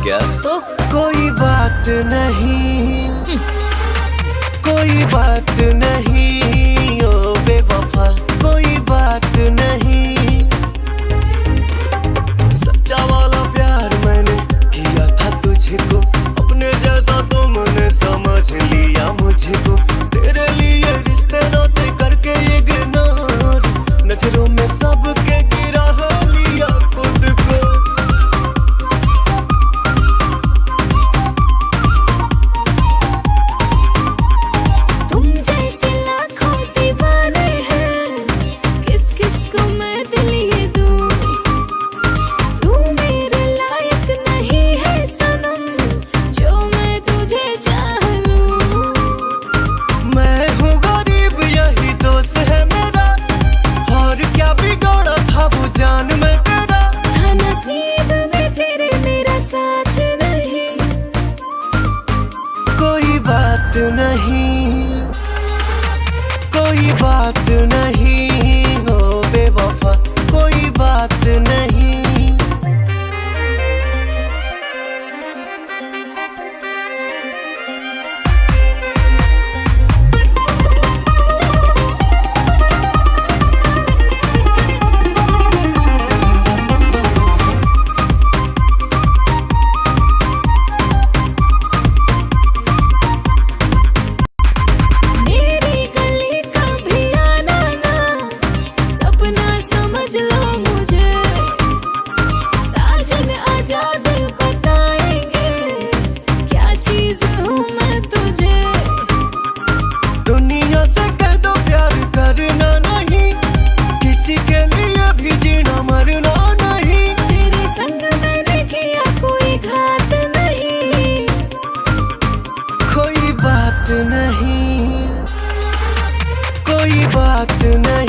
क्या? तो कोई बात नहीं, कोई बात नहीं ओ बेवफा, कोई बात नहीं। सच्चा वाला प्यार मैंने किया था तुझको, अपने जैसा तुमने समझ लिया मुझको। तेरे लिए रिश्ते नाते करके इग्नोर, नजरों में सबके गिरा लिया खुद को। तुम जैसे लाखों दीवाने हैं, किस किस को मैं दिल ये दूं। तू मेरे लायक नहीं है सनम, जो मैं तुझे चाह लूं। मैं हूँ गरीब यही दोस्त है मेरा, और क्या बिगड़ा था वो जान में तेरा। था नसीब में तेरे मेरा साथ नहीं। कोई बात नहीं, कोई बात नहीं ओ बेवफा, कोई बात नहीं। मेरी गली का भी आना ना, सपना समझ लो मुझे। साजन आजाद बताएंगे, क्या चीज हूँ मैं तुझे। दुनिया से कह दो प्यार करना नहीं, किसी के लिए भी जीना मरना नहीं। तेरे संग मैंने किया कोई घात नहीं। कोई बात नहीं, कोई बात नहीं।